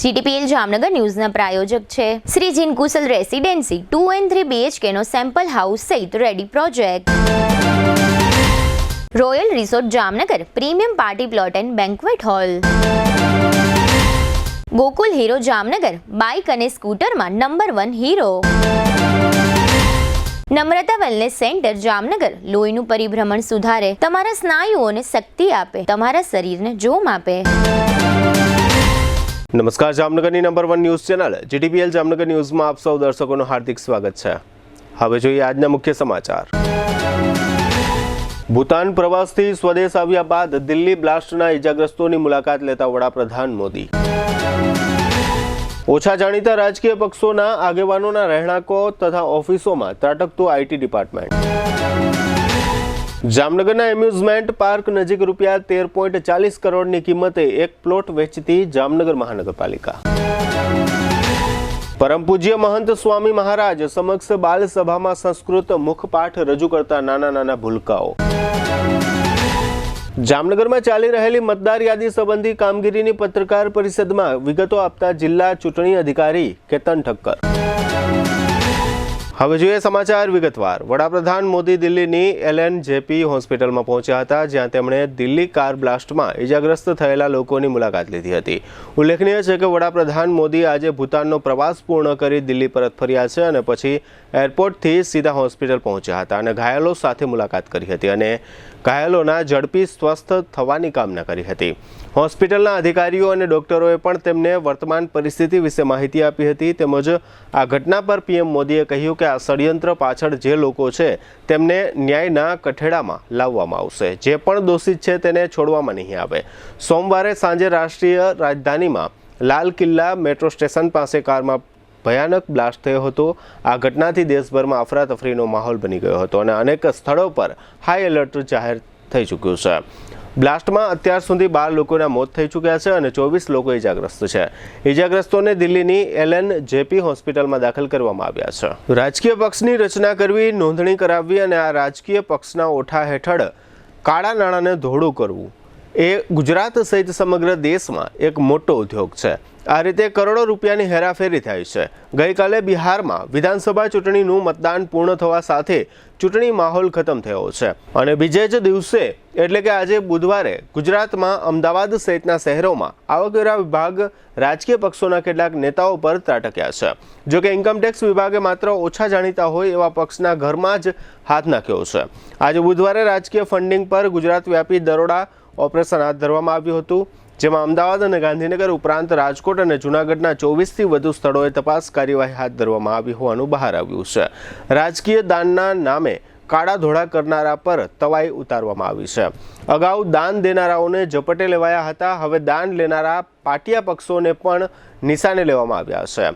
GTPL Jamnagar ન્યૂઝના પ્રાયોજક છે Shri Jinkushal residency 2 and 3 BHK નો સેમ્પલ હાઉસ સહિત ready project. Royal resort Jamnagar premium party plot and banquet hall. Gokul Hero Jamnagar bike અને સ્કૂટરમાં number 1 Hero. Namrata wellness centre Jamnagar લોહીનું પરિભ્રમણ સુધારે, તમારા સ્નાયુઓને શક્તિ આપે, તમારા શરીરને જોમ આપે. નમસ્કાર, જામનગરની number 1 news channel GTPL Jamnagar ન્યૂઝમાં આપ સૌ દર્શકોનું હાર્દિક સ્વાગત છે. હવે જોઈએ આજના મુખ્ય સમાચાર. ભૂતાન પ્રવાસથી સ્વદેશ આવ્યા બાદ દિલ્હી બ્લાસ્ટના ઇજાગ્રસ્તોની મુલાકાત લેતા વડાપ્રધાન મોદી. ઓછા જાણીતા રાજકીય પક્ષોના આગેવાનોના રહેણાંકો તથા ઓફિસોમાં ત્રાટકતું IT ડિપાર્ટમેન્ટ. જામનગરના એમ્યુઝમેન્ટ પાર્ક નજીક રૂપિયા 13.40 કરોડની કિંમતે એક પ્લોટ વેચતી જામનગર મહાનગરપાલિકા. પરમ પૂજ્ય મહંત સ્વામી મહારાજ સમક્ષ બાલ સભામાં સંસ્કૃત મુખપાઠ રજૂ કરતા નાના ભૂલકાઓ. જામનગરમાં ચાલી રહેલી મતદાર યાદી સંબંધી કામગીરીની પત્રકાર પરિષદમાં વિગતો આપતા જિલ્લા ચૂંટણી અધિકારી કેતન ઠક્કર. હવે જોઈએ સમાચાર વિગતવાર. વડાપ્રધાન મોદી દિલ્હીની LNJP હોસ્પિટલમાં પહોંચ્યા હતા, જ્યાં તેમણે દિલ્હી કાર બ્લાસ્ટમાં ઇજાગ્રસ્ત થયેલા લોકોની મુલાકાત લીધી હતી. ઉલ્લેખનીય છે કે વડાપ્રધાન મોદી આજે ભૂતાનનો પ્રવાસ પૂર્ણ કરી દિલ્હી પરત ફર્યા છે અને પછી એરપોર્ટથી સીધા હોસ્પિટલ પહોંચ્યા હતા અને ઘાયલો સાથે મુલાકાત કરી હતી અને ઘાયલોના ઝડપી સ્વસ્થ થવાની કામના કરી હતી. હોસ્પિટલના અધિકારીઓ અને ડોક્ટરોએ પણ તેમને વર્તમાન પરિસ્થિતિ વિશે માહિતી આપી હતી. તેમજ આ ઘટના પર PM મોદીએ કહ્યું કે આ ષડયંત્ર પાછળ જે લોકો છે તેમને ન્યાયના કઠેડામાં લાવવામાં આવશે. જે પણ દોષિત છે તેને છોડવામાં નહીં આવે. સોમવારે સાંજે રાષ્ટ્રીય રાજધાનીમાં લાલ કિલ્લા મેટ્રો સ્ટેશન પાસે કારમાં ભયાનક બ્લાસ્ટ થયો હતો. આ ઘટનાથી દેશભરમાં અફરાતફરીનો માહોલ બની ગયો હતો અને અનેક સ્થળો પર હાઈ એલર્ટ જાહેર થઈ ચૂક્યું છે. બ્લાસ્ટમાં અત્યાર સુધી 12 લોકોના મોત થઈ ચૂક્યા છે અને 24 લોકો ઇજાગ્રસ્ત છે. ઇજાગ્રસ્તોને દિલ્હીની LNJP હોસ્પિટલમાં દાખલ કરવામાં આવ્યા છે. રાજકીય પક્ષની રચના કરવી, નોંધણી કરાવવી અને આ રાજકીય પક્ષના ઓઠા હેઠળ કાળા નાણાંને ધોળું કરવું એ ગુજરાત સહિત સમગ્ર દેશમાં એક મોટો ઉદ્યોગ છે. આ રીતે કરોડો રૂપિયાની હેરાફેરી થાય છે. ગઈકાલે બિહારમાં વિધાનસભા ચૂંટણીનું મતદાન પૂર્ણ થવા સાથે ચૂંટણી માહોલ ખતમ થયો છે અને બીજે જ દિવસે એટલે કે આજે બુધવારે ગુજરાતમાં અમદાવાદ સહિતના શહેરોમાં આવકવેરા વિભાગ રાજકીય પક્ષોના કેટલાક નેતાઓ પર ત્રાટક્યા છે. જોકે ઇન્કમટેક્સ વિભાગે માત્ર ઓછા જાણીતા હોય એવા પક્ષના ઘરમાં જ હાથ નાખ્યો છે. આજે બુધવારે રાજકીય ફંડિંગ પર ગુજરાત વ્યાપી દરોડા ઓપરેશન હાથ ધરવામાં આવ્યું હતું, જેમાં અમદાવાદ અને ગાંધીનગર ઉપરાંત રાજકોટ અને જૂનાગઢના 24થી વધુ સ્થળોએ તપાસ કાર્યવાહી હાથ ધરવામાં આવી હોવાનું બહાર આવ્યું છે. રાજકીય દાનના નામે કાળા ધોળા કરનારા પર તવાઈ ઉતારવામાં આવી છે. અગાઉ દાન દેનારાઓને ઝપટે લેવાયા હતા. હવે દાન લેનારા પાટિયા પક્ષોને પણ નિશાને લેવામાં આવ્યા છે.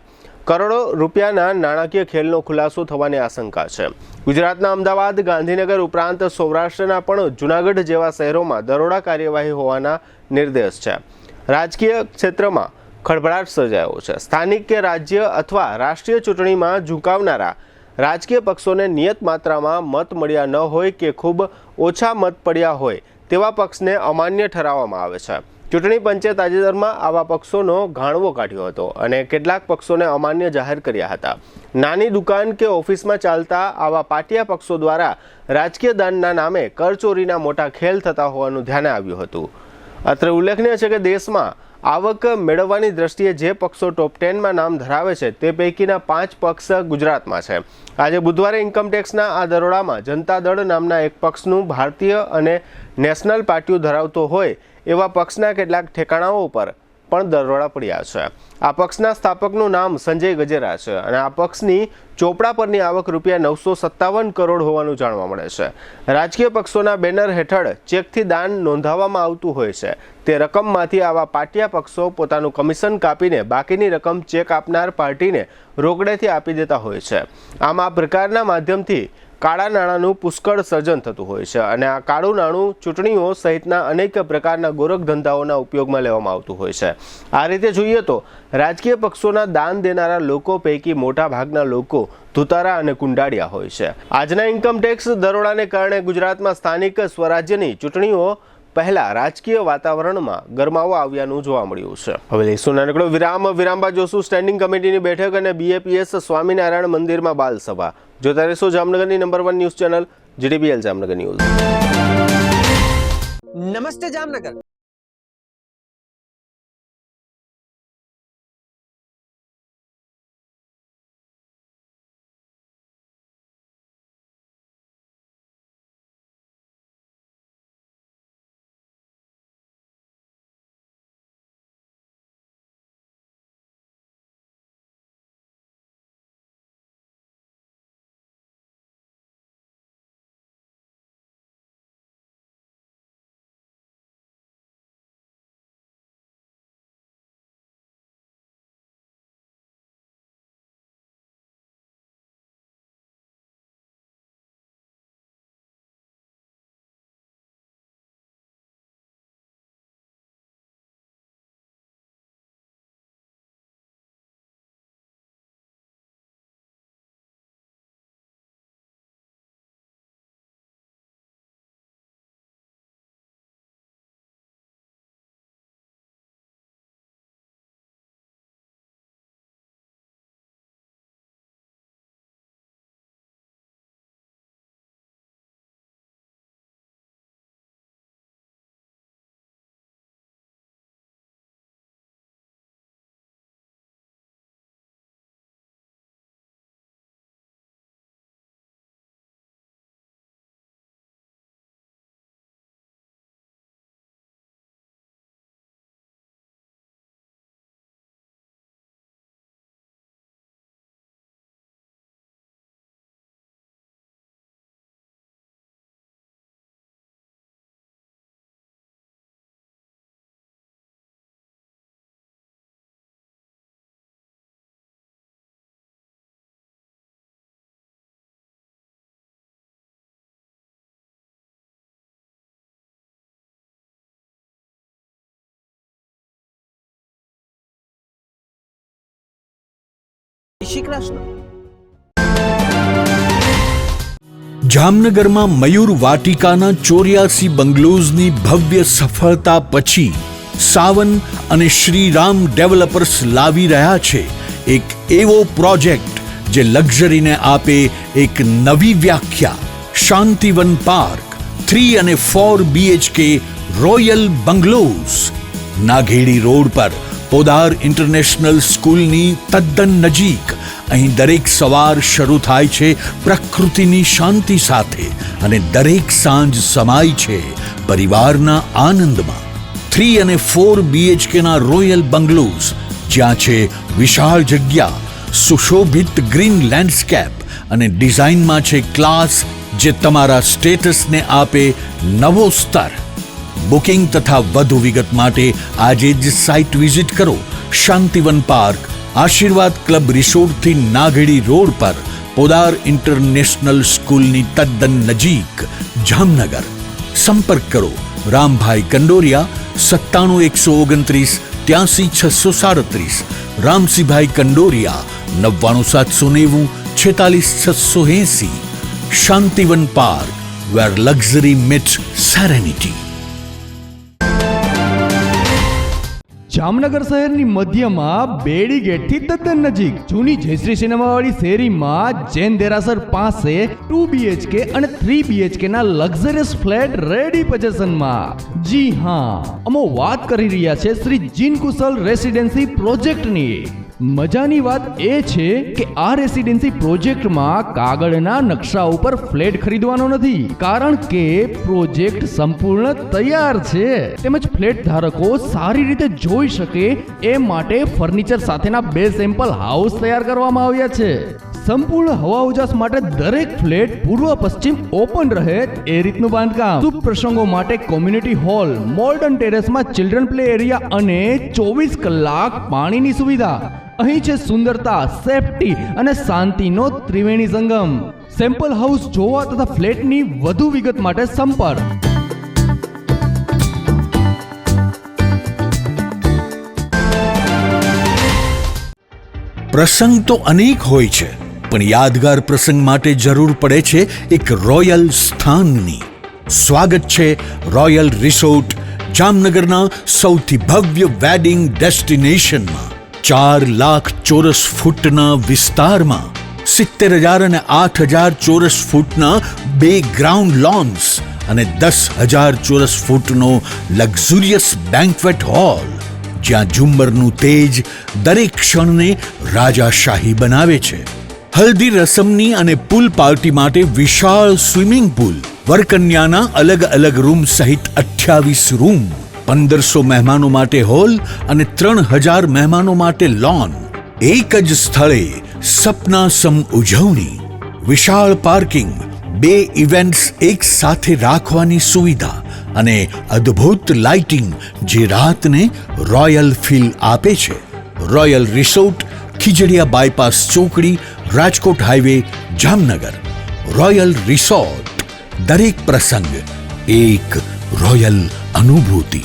કરોડો રૂપિયાના નાણાકીય ખેલનો ખુલાસો થવાની આશંકા છે. ગુજરાતના અમદાવાદ, ગાંધીનગર ઉપરાંત સૌરાષ્ટ્રના પણ જૂનાગઢ જેવા શહેરોમાં દરોડા કાર્યવાહી હોવાના નિર્દેશ છે. રાજકીય ક્ષેત્રમાં ખળભળાટ સર્જાયો છે. સ્થાનિક કે રાજ્ય અથવા રાષ્ટ્રીય ચૂંટણીમાં ઝુકાવનારા રાજકીય પક્ષોને નિયત માત્રામાં મત મળ્યા ન હોય કે ખૂબ ઓછા મત પડ્યા હોય તેવા પક્ષને અમાન્ય ઠરાવવામાં આવે છે. ચૂંટણી પંચે તાજેતરમાં આવા પક્ષોનો ગાણવો કાઢ્યો હતો અને કેટલાક પક્ષોને અમાન્ય જાહેર કર્યા હતા. નાની દુકાન કે ઓફિસમાં ચાલતા આવા પાટિયા પક્ષો દ્વારા રાજકીય દાનના નામે કરચોરીના મોટા ખેલ થતા હોવાનું ધ્યાને આવ્યું હતું. અત્રે ઉલ્લેખનીય છે કે દેશમાં આવક મેળવવાની દ્રષ્ટિએ જે પક્ષો ટોપ 10માં નામ ધરાવે છે તે પૈકીના 5 પક્ષ ગુજરાતમાં છે. આજે બુધવારે ઇન્કમટેક્સના આ દરોડામાં જનતા દળ નામના એક પક્ષનું ભારતીય અને નેશનલ પાર્ટીઓ ધરાવતો હોય એવા પક્ષના કેટલાક ઠેકાણાઓ પર પણ દરોડા પડ્યા છે. આ પક્ષના સ્થાપકનું નામ સંજય ગજેરા છે અને આ પક્ષની ચોપડા પરની આવક રૂપિયા 957 કરોડ હોવાનું જાણવા મળે છે. રાજકીય પક્ષોના બેનર હેઠળ ચેકથી દાન નોંધાવવામાં આવતું હોય છે. તે રકમમાંથી આવા પાટિયા પક્ષો પોતાનું કમિશન કાપીને બાકીની રકમ ચેક આપનાર પાર્ટીને રોકડેથી આપી દેતા હોય છે. આમ આ પ્રકારના માધ્યમથી કાળા નાણાંનું પુષ્કળ સર્જન થતું હોય છે અને આ કાળું નાણું ચૂંટણીઓ સહિતના અનેક પ્રકારના ગોરખ ધંધાઓના ઉપયોગમાં લેવામાં આવતું હોય છે. આ રીતે જોઈએ તો રાજકીય પક્ષોના દાન દેનારા લોકો પૈકી મોટા ભાગના લોકો ધુતારા અને કુંડાળિયા હોય છે. આજના ઇન્કમટેક્સ દરોડાને કારણે ગુજરાતમાં સ્થાનિક સ્વરાજ્યની ચૂંટણીઓ પહેલા રાજકીય વાતાવરણમાં ગરમાવો આવ્યાનું જોવા મળ્યું છે. હવે લઈશું નાનકડો વિરામ બાદ જોશું સ્ટેન્ડિંગ કમિટીની બેઠક અને BAPS સ્વામિનારાયણ મંદિરમાં બાલ સભા. જોતા રહેશો જામનગરની number 1 news channel GTPL Jamnagar news. નમસ્તે જામનગર. શ્રી કૃષ્ણ. જામનગરમાં મયુર વાટિકાના 84 બંગલોઝની ભવ્ય સફળતા પછી સાવન અને શ્રીરામ ડેવલપર્સ લાવી રહ્યા છે એક એવો પ્રોજેક્ટ જે લક્ઝરીને આપે એક નવી વ્યાખ્યા. શાંતિવન પાર્ક 3 અને 4 BHK રોયલ બંગલોઝ નાઘેડી રોડ પર પોદાર ઇન્ટરનેશનલ સ્કૂલની તદ્દન નજીક. અહીં દરેક સવાર શરૂ થાય છે પ્રકૃતિની શાંતિ સાથે અને દરેક સાંજ સમાય છે પરિવારના આનંદમાં. 3 અને 4 BHKના રોયલ બંગલોઝ જ્યાં છે વિશાળ જગ્યા, સુશોભિત ગ્રીન લેન્ડસ્કેપ અને ડિઝાઇનમાં છે ક્લાસ જે તમારા સ્ટેટસને આપે નવો સ્તર. બુકિંગ તથા વધુ વિગત માટે આજે જ સાઇટ વિઝિટ કરો. શાંતિવન પાર્ક, આશીર્વાદ ક્લબ રિસોર્ટથી નાઘેડી રોડ પર, પોદાર ઇન્ટરનેશનલ સ્કૂલની તદ્દન નજીક, જામનગર. સંપર્ક કરો Rambhai Kandoriya 97 129 83 637, Ramsinhbhai Kandoriya 99 790 46 680. Shantivan park, where luxury meets serenity. Jamnagar શહેરની મધ્યમાં બેડી ગેટથી તદ્દન નજીક જૂની જયશ્રી સિનેમાવાળી શેરીમાં જૈન દેરાસર પાસે 2 BHK અને 3 BHK ના લક્ઝરિયસ ફ્લેટ રેડી પોઝિશનમાં. જી હા, અમે વાત કરી રહ્યા છે શ્રી જીન કુશલ રેસિડેન્સી પ્રોજેક્ટની. મજાની વાત એ છે કે આ રેસિડેન્સી પ્રોજેક્ટમાં કાગળના નકશા ઉપર ફ્લેટ ખરીદવાનો નથી, કારણ કે પ્રોજેક્ટ સંપૂર્ણ તૈયાર છે. તેમજ ફ્લેટ ધારકો સારી રીતે જોઈ શકે એ માટે ફર્નિચર સાથેના 2 સેમ્પલ હાઉસ તૈયાર કરવામાં આવ્યા છે. સંપૂર્ણ હવા ઉજાસ માટે દરેક ફ્લેટ પૂર્વ પશ્ચિમ ઓપન રહે એ રીતનું બાંધકામ. શુભ પ્રસંગો માટે કોમ્યુનિટી હોલ, મોડર્ન ટેરેસમાં ચિલ્ડ્રન પ્લે એરિયા અને 24 કલાક પાણીની સુવિધા. અહીં છે સુંદરતા, સેફટી અને શાંતિનો ત્રિવેણી સંગમ. સેમ્પલ હાઉસ જોવા તથા ફ્લેટની વધુ વિગત માટે સંપર્ક. પ્રસંગ તો અનેક હોય છે, પણ યાદગાર પ્રસંગ માટે જરૂર પડે છે એક રોયલ સ્થાનની. સ્વાગત છે રોયલ રિસોર્ટ જામનગરના સૌથી ભવ્ય વેડિંગ ડેસ્ટિનેશનમાં. 4 લાખ ચોરસ ફૂટના વિસ્તારમાં 70,000 અને 8,000 ચોરસ ફૂટના 2 ગ્રાઉન્ડ લોન્સ અને 10,000 ચોરસ ફૂટનો લક્ઝુરિયસ બેન્ક્વેટ હોલ, જ્યાં ઝુમ્મરનું તેજ દરેક ક્ષણને રાજાશાહી બનાવે છે. હલ્દી રસમની અને પૂલ પાર્ટી માટે વિશાળ સ્વિમિંગ પૂલ, વરકન્યાના અલગ અલગ રૂમ સહિત 28 રૂમ, 1,500 મહેમાનો માટે હોલ અને 3,000 મહેમાનો માટે લોન. એક જ સ્થળે સપના સમ ઉજવણી, વિશાળ પાર્કિંગ, 2 ઇવેન્ટ્સ એક સાથે રાખવાની સુવિધા અને અદ્ભુત લાઇટિંગ જે રાતને રોયલ ફીલ આપે છે. રોયલ રિસોર્ટ, ખીજડીયા બાયપાસ ચોકડી, Rajkot highway, Jamnagar. Royal resort, દરેક પ્રસંગ એક રોયલ અનુભૂતિ.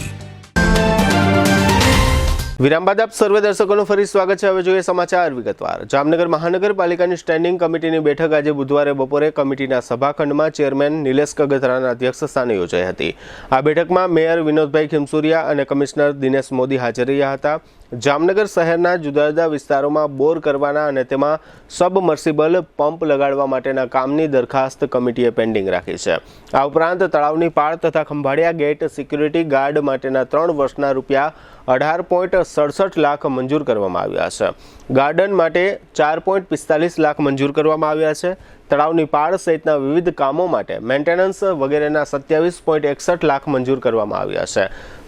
વિરામ બાદ આપ સર્વે દર્શકોનું ફરી સ્વાગત છે. હવે જોઈએ સમાચાર વિગતવાર. જામનગર મહાનગરપાલિકાની સ્ટેન્ડિંગ કમિટીની બેઠક આજે બુધવારે બપોરે કમિટીના સભાખંડમાં ચેરમેન નિલેશ કગથરાના અધ્યક્ષ સ્થાને યોજાઈ હતી. આ બેઠકમાં મેયર વિનોદભાઈ ખીમસુરિયા અને કમિશનર દિનેશ મોદી હાજર રહ્યા હતા. જામનગર શહેરના જુદા જુદા વિસ્તારોમાં બોર કરવાના અને તેમાં સબમર્સિબલ પંપ લગાડવા માટેના કામની દરખાસ્ત કમિટીએ પેન્ડિંગ રાખી છે. આ ઉપરાંત તળાવની પાળ તથા ખંભાળિયા ગેટ સિક્યુરિટી ગાર્ડ માટેના 3 વર્ષના રૂપિયા 18.67 લાખ મંજૂર કરવામાં આવ્યા છે. ગાર્ડન માટે 4.45 લાખ મંજૂર કરવામાં આવ્યા છે. તળાવની પાળ સહિતના વિવિધ કામો માટે મેન્ટેનન્સ વગેરેના 27.61 લાખ મંજૂર કરવામાં આવ્યા છે.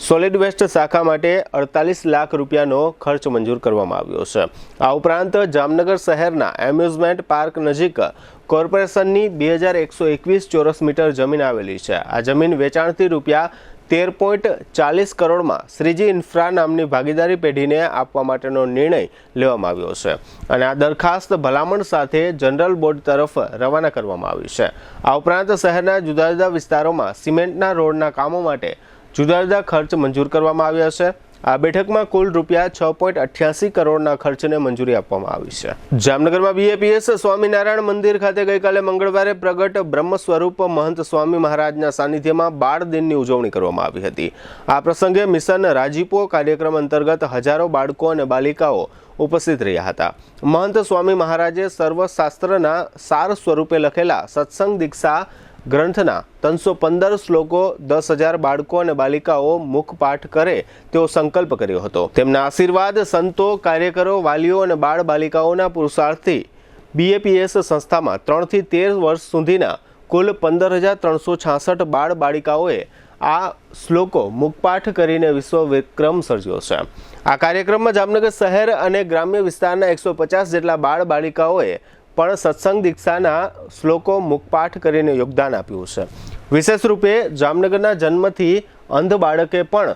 સોલિડ વેસ્ટ શાખા માટે 48 લાખ રૂપિયાનો ખર્ચ મંજૂર કરવામાં આવ્યો છે. આ ઉપરાંત જામનગર શહેરના એમ્યુઝમેન્ટ પાર્ક નજીક કોર્પોરેશનની 2,121 ચોરસ મીટર જમીન આવેલી છે. આ જમીન વેચાણથી રૂપિયા 13.40 કરોડમાં શ્રીજી ઇન્ફ્રા નામની ભાગીદારી પેઢીને આપવા માટેનો નિર્ણય લેવામાં આવ્યો છે અને આ દરખાસ્ત ભલામણ સાથે જનરલ બોર્ડ તરફ રવાના કરવામાં આવી છે. આ ઉપરાંત શહેરના જુદા જુદા વિસ્તારોમાં સિમેન્ટના રોડના કામો માટે જુદા જુદા ખર્ચ મંજૂર કરવામાં આવ્યા છે. આ બેઠકમાં કુલ રૂપિયા 6.88 કરોડના ખર્ચને મંજૂરી આપવામાં આવી છે. જામનગરમાં BAPS સ્વામિનારાયણ મંદિર ખાતે ગઈકાલે મંગળવારે પ્રગટ બ્રહ્મ સ્વરૂપ મહંત સ્વામી મહારાજના સાનિધ્યમાં બાળ દિનની ઉજવણી કરવામાં આવી હતી. આ પ્રસંગે મિશન રાજીપો કાર્યક્રમ અંતર્ગત હજારો બાળકો અને બાલિકાઓ ઉપસ્થિત રહ્યા હતા. મહંત સ્વામી મહારાજે સર્વશાસ્ત્રના સાર સ્વરૂપે લખેલા સત્સંગ દીક્ષા ગ્રંથના 315 શ્લોકો 10,000 બાળકો અને બાલિકાઓ મુખપાઠ કરે તેવો સંકલ્પ કર્યો હતો. તેમના આશીર્વાદ સંતો, કાર્યકરો, વાલીઓ અને બાળ બાલિકાઓના પુરુષાર્થથી BAPS સંસ્થામાં 3 થી 13 વર્ષ સુધીના કુલ 15,366 બાળ બાલિકાઓએ આ શ્લોકો મુખપાઠ કરીને વિશ્વ વિક્રમ સર્જ્યો છે. આ કાર્યક્રમમાં જામનગર શહેર અને ગ્રામ્ય વિસ્તારના 150 જેટલા બાળ બાલિકાઓએ પણ સત્સંગ દીક્ષાના શ્લોકો મુખપાઠ કરીને યોગદાન આપ્યું છે. વિશેષ રૂપે જામનગરના જન્મથી અંધ બાળકે પણ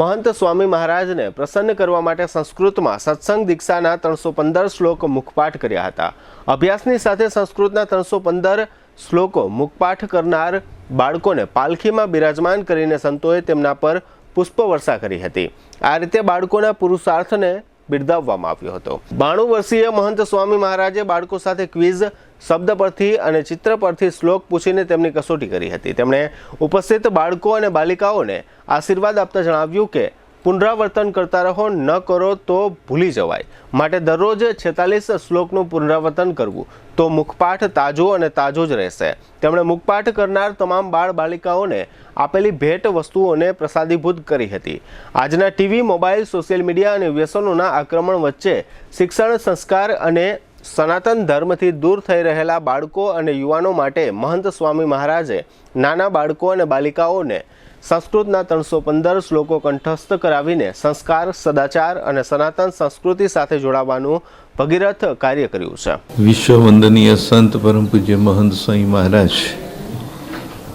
મહંત સ્વામી મહારાજને પ્રસન્ન કરવા માટે સંસ્કૃતમાં સત્સંગ દીક્ષાના 315 શ્લોક મુખપાઠ કર્યા હતા. અભ્યાસની સાથે સંસ્કૃતના 315 શ્લોકો મુખપાઠ કરનાર બાળકોને પાલખીમાં બિરાજમાન કરીને સંતોએ તેમના પર પુષ્પવર્ષા કરી હતી. આ રીતે બાળકોના પુરુષાર્થને બિરદાવવામાં આવ્યો હતો. 92 વર્ષીય મહંત સ્વામી મહારાજે બાળકો સાથે ક્વિઝ, શબ્દ પરથી અને ચિત્ર પરથી શ્લોક પૂછીને તેમની કસોટી કરી હતી. તેમણે ઉપસ્થિત બાળકો અને બાલિકાઓને આશીર્વાદ આપતા જણાવ્યું કે પુનરાવર્તન કરતા રહો, ન કરો તો ભૂલી જવાય. માટે દરરોજ 46 શ્લોકનું પુનરાવર્તન કરવું તો મુખપાઠ તાજો અને તાજો જ રહેશે. તેમણે મુખપાઠ કરનાર તમામ બાળ બાલિકાઓને આપેલી ભેટ વસ્તુઓને પ્રસાદીભૂત કરી હતી. આજના ટીવી, મોબાઈલ, સોશિયલ મીડિયા અને વ્યસનોના આક્રમણ વચ્ચે શિક્ષણ, સંસ્કાર અને સનાતન ધર્મથી દૂર થઈ રહેલા બાળકો અને યુવાનો માટે મહંત સ્વામી મહારાજે નાના બાળકો અને બાલિકાઓને સંસ્કૃતના 315 શ્લોકો કંઠસ્થ કરાવીને સંસ્કાર, સદાચાર અને સનાતન સંસ્કૃતિ સાથે જોડાવાનું ભગીરથ કાર્ય કર્યું છે. વિશ્વ વંદનીય સંત પરમ પૂજ્ય મહંત સ્વામી મહારાજ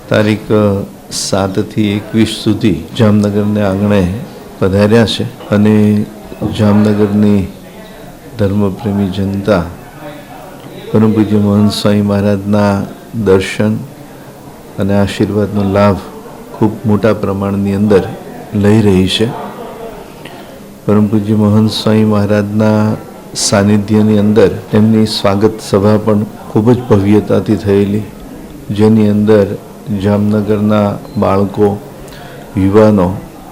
તારીખ 7 થી 21 સુધી જામનગરને આંગણે પધાર્યા છે અને જામનગરની ધર્મપ્રેમી જનતા પરમ પૂજ્ય મહંત સ્વામી મહારાજના દર્શન અને આશીર્વાદનો લાભ ખૂબ મોટા પ્રમાણની અંદર લઈ રહી છે. પરમ પૂજ્ય મહંત સ્વામી મહારાજના સાનિધ્યની અંદર એમની સ્વાગત સભા પણ ખૂબ જ ભવ્યતાથી થયેલી, જેની અંદર જામનગરના બાળકો, યુવાનો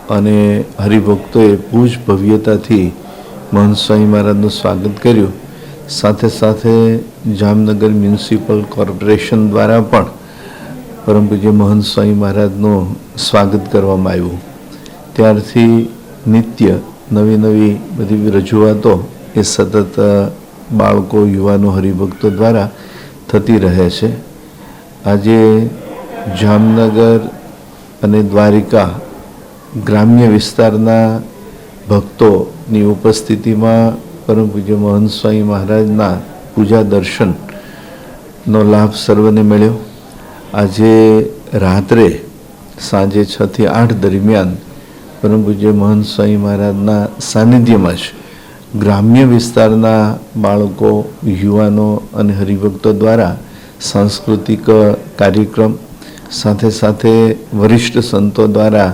અને હરિભક્તોએ બહુ જ ભવ્યતાથી મહંત સ્વામી મહારાજનું સ્વાગત કર્યું. સાથે સાથે જામનગર મ્યુનિસિપલ કોર્પોરેશન દ્વારા પણ પરમ પૂજ્ય મહંત સ્વામી મહારાજનું સ્વાગત કરવામાં આવ્યું. ત્યારથી નિત્ય નવી બધી રજૂઆતો એ સતત બાળકો, યુવાનો, હરિભક્તો દ્વારા થતી રહે છે. આજે જામનગર અને દ્વારિકા ગ્રામ્ય વિસ્તારના ભક્તોની ઉપસ્થિતિમાં પરમ પૂજ્ય મહંત સ્વામી મહારાજના પૂજા દર્શનનો લાભ સર્વને મળ્યો. આજે રાત્રે સાંજે 6 થી 8 દરમિયાન પરમ પૂજ્ય મહંત સ્વામી મહારાજના સાનિધ્યમાં જ ગ્રામ્ય વિસ્તારના બાળકો, યુવાનો અને હરિભક્તો દ્વારા સાંસ્કૃતિક કાર્યક્રમ, સાથે સાથે વરિષ્ઠ સંતો દ્વારા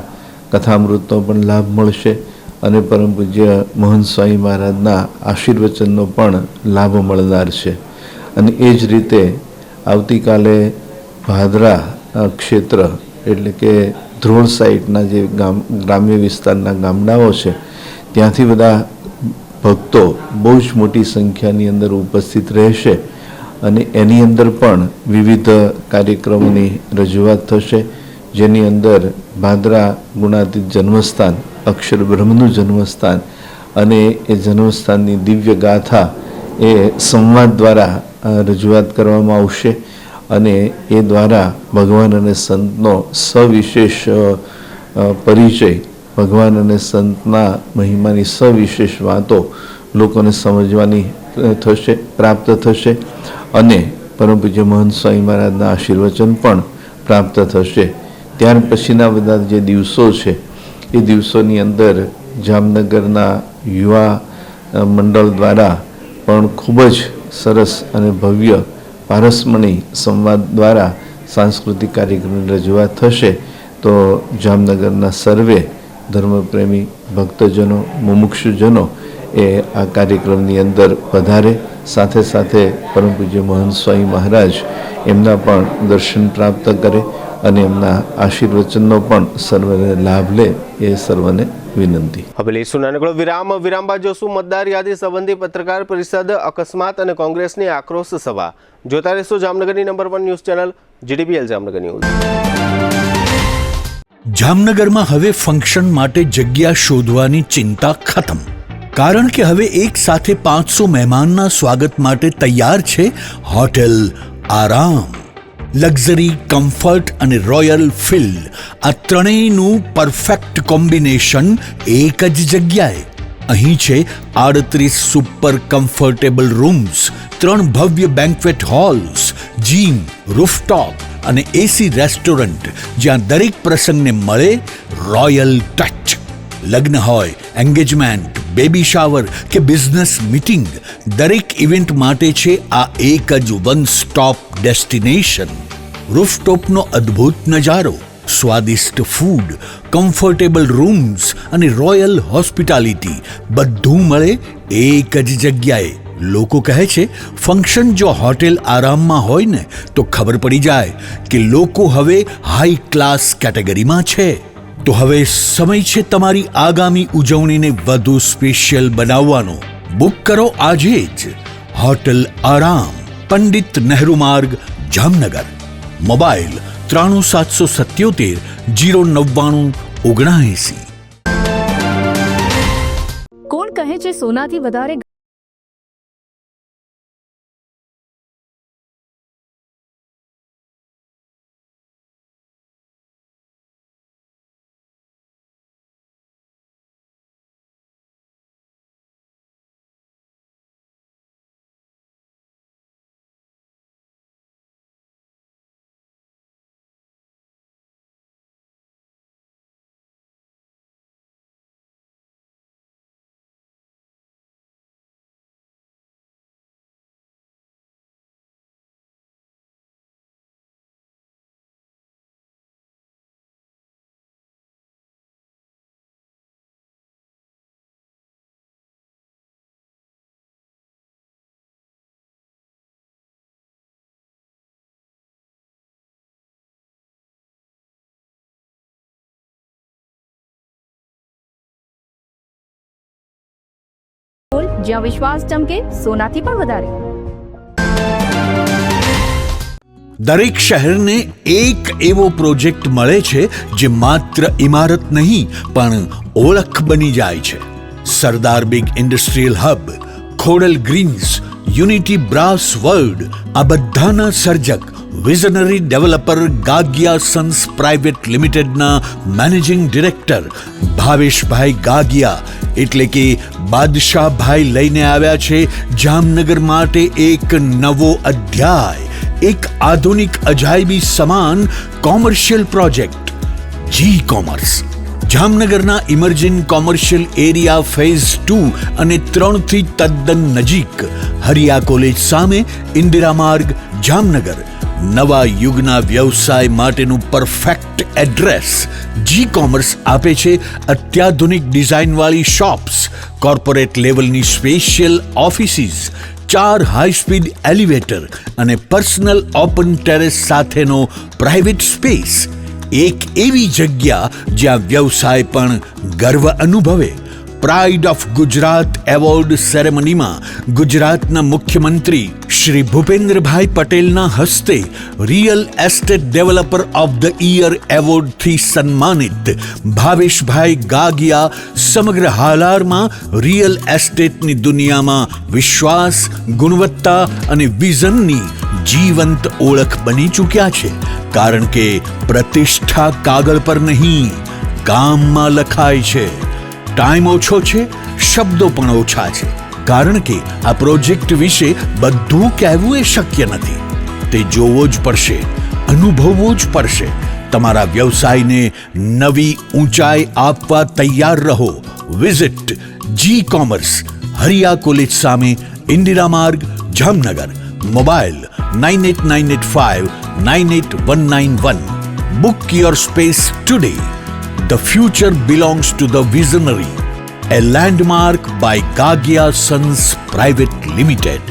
કથામૃતનો પણ લાભ મળશે અને પરમ પૂજ્ય મહંત સ્વામી મહારાજના આશીર્વચનનો પણ લાભ મળનાર છે. અને એ જ રીતે આવતીકાલે ભાદરા ક્ષેત્ર એટલે કે ધ્રોળ સાઈડના જે ગ્રામ્ય વિસ્તારના ગામડાઓ છે ત્યાંથી બધા ભક્તો બહુ જ મોટી સંખ્યાની અંદર ઉપસ્થિત રહેશે અને એની અંદર પણ વિવિધ કાર્યક્રમોની રજૂઆત થશે, જેની અંદર ભાદરા ગુણાતીત જન્મસ્થાન, અક્ષર બ્રહ્મનું જન્મસ્થાન અને એ જન્મસ્થાનની દિવ્ય ગાથા એ સંવાદ દ્વારા રજૂઆત કરવામાં આવશે અને એ દ્વારા ભગવાન અને સંતનો સવિશેષ પરિચય, ભગવાન અને સંતના મહિમાની સવિશેષ વાતો લોકોને સમજવાની થશે, પ્રાપ્ત થશે અને પરમ પૂજ્ય મહંત સ્વામી મહારાજના આશીર્વચન પણ પ્રાપ્ત થશે. ત્યાર પછીના બધા જે દિવસો છે એ દિવસોની અંદર જામનગરના યુવા મંડળ દ્વારા પણ ખૂબ જ સરસ અને ભવ્ય પારસમણી સંવાદ દ્વારા સાંસ્કૃતિક કાર્યક્રમની રજૂઆત થશે. તો જામનગરના સર્વે ધર્મપ્રેમી ભક્તજનો, મુમુક્ષુજનો એ આ કાર્યક્રમની અંદર પધારે. સાથે સાથે પરમ પૂજ્ય મહંત સ્વામી મહારાજ એમના પણ દર્શન પ્રાપ્ત કરે અને એમના આશીર્વચનનો પણ સર્વને લાભ લે એ સર્વને વિનંતી. હવે લઈશું નાનકડો વિરામ બાદ જોશું મતદાર યાદી સંબંધી પત્રકાર પરિષદ, અકસ્માત અને કોંગ્રેસની આક્રોશ સભા. જોતા રહેશો જામનગરની number 1 news channel GTPL Jamnagar news. જામનગરમાં હવે ફંક્શન માટે જગ્યા શોધવાની ચિંતા ખતમ, કારણ કે હવે એક સાથે 500 મહેમાનના સ્વાગત માટે તૈયાર છે હોટેલ આરામ. લક્ઝરી, કમ્ફર્ટ અને રોયલ ફીલ, આ ત્રણેયનું પરફેક્ટ કોમ્બિનેશન એક જ જગ્યાએ. અહીં છે 38 સુપર કમ્ફર્ટેબલ રૂમ્સ, 3 ભવ્ય બેન્ક્વેટ હોલ્સ, જીમ, રૂફટોપ અને એસી રેસ્ટોરન્ટ, જ્યાં દરેક પ્રસંગને મળે રોયલ ટચ. લગ્ન હોય, એન્ગેજમેન્ટ, બેબી શાવર કે બિઝનેસ મીટિંગ, દરેક ઇવેન્ટ માટે છે આ એક જ વન સ્ટોપ ડેસ્ટિનેશન. રૂફટોપનો અદ્ભુત નજારો, સ્વાદિષ્ટ ફૂડ, કમ્ફર્ટેબલ રૂમ્સ અને રોયલ હોસ્પિટાલિટી બધું મળે એક જ જગ્યાએ. લોકો કહે છે ફંક્શન જો હોટેલ આરામમાં હોય ને તો ખબર પડી જાય કે લોકો હવે હાઈ ક્લાસ કેટેગરીમાં છે. તો હવે સમય છે તમારી આગામી ઉજવણીને વધુ સ્પેશિયલ બનાવવાનો. બુક કરો આજે જ હોટેલ આરામ, પંડિત નહેરુ માર્ગ, જામનગર. મોબાઈલ 93777 09979. કોણ કહે છે સોનાથી વધારે જ્યાં વિશ્વાસ ચમકે સોનાથી પણ વધારે. દરેક શહેરને એક એવો પ્રોજેક્ટ મળે છે જે માત્ર ઇમારત નહીં પણ ઓળખ બની જાય છે. Sardar big industrial hub, Khodal greens, unity brass world, આ બધાના સર્જક visionary developer Gagiya sons private લિમિટેડના મેનેજિંગ ડિરેક્ટર ભાવેશભાઈ ગાગિયા એટલે કે બાદશાહભાઈ લઈને આવ્યા છે જામનગર માટે એક નવો અધ્યાય, એક આધુનિક અજાયબી સમાન કોમર્શિયલ પ્રોજેક્ટ જી કોમર્સ. જામનગરના ઇમર્જિંગ કોમર્શિયલ એરિયા ફેઝ 2 અને 3 થી તદ્દન નજીક હરિયા કોલેજ સામે ઇન્દિરા માર્ગ જામનગર નવા યુગના વ્યવસાય માટેનું પરફેક્ટ એડ્રેસ. જી કોમર્સ આપે છે અત્યાધુનિક ડિઝાઇનવાળી શોપ્સ, કોર્પોરેટ લેવલની special offices, 4 high speed elevator અને પર્સનલ ઓપન ટેરેસ સાથેનો પ્રાઇવેટ સ્પેસ. એક એવી જગ્યા જ્યાં વ્યવસાય પણ ગર્વ અનુભવે. પ્રાઇડ ઓફ ગુજરાત એવોર્ડ સેરેમનીમાં ગુજરાતના મુખ્યમંત્રી શ્રી ભૂપેન્દ્રભાઈ પટેલના હસ્તે real estate developer of the year એવોર્ડથી સન્માનિત ભાવેશભાઈ ગાગિયા સમગ્ર હાલારમાં રિયલ એસ્ટેટની દુનિયામાં વિશ્વાસ, ગુણવત્તા અને વિઝનની જીવંત ઓળખ બની ચૂક્યા છે. કારણ કે પ્રતિષ્ઠા કાગળ પર નહીં, કામમાં લખાય છે. ટાઈમ ઓછો છે, શબ્દો પણ ઓછા છે, કારણ કે આ પ્રોજેક્ટ વિશે બધું કહેવું એ શક્ય નથી. તે જોવો જ પડશે, અનુભવવો જ પડશે. તમારા વ્યવસાયને નવી ઊંચાઈ આપવા તૈયાર રહો. વિઝિટ જી કોમર્સ, હરિયા કોલેજ સામે, ઇન્દિરા માર્ગ, Jamnagar. Mobile 9895981191. Book your space today. The future belongs to the visionary. A landmark by Gagia Sons Private Limited.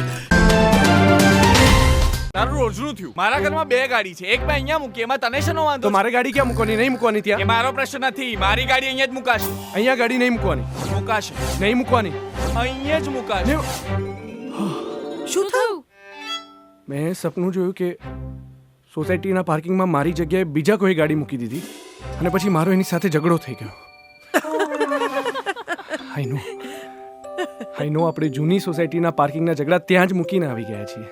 તારું રોજનું થયું. મારા ઘરમાં 2 ગાડી છે, એક મેં અહીંયા મૂકી, એમાં તને શેનો વાંધો? તો મારે ગાડી ક્યાં મૂકવાની? નહીં મૂકવાની ત્યાં. એ મારો પ્રશ્ન નથી. મારી ગાડી અહીંયા જ મુકાશે. અહીંયા ગાડી નહીં મૂકવાની. મુકાશે. નહીં મૂકવાની. અહીંયા જ મુકાશે. શું થયું? મેં સપનું જોયું કે સોસાયટીના પાર્કિંગમાં મારી જગ્યાએ બીજા કોઈ ગાડી મૂકી દીધી અને પછી મારો એની સાથે ઝઘડો થઈ ગયો. આઈ નો આપણે જૂની સોસાયટીના પાર્કિંગના ઝઘડા ત્યાં જ મૂકીને આવી ગયા છીએ.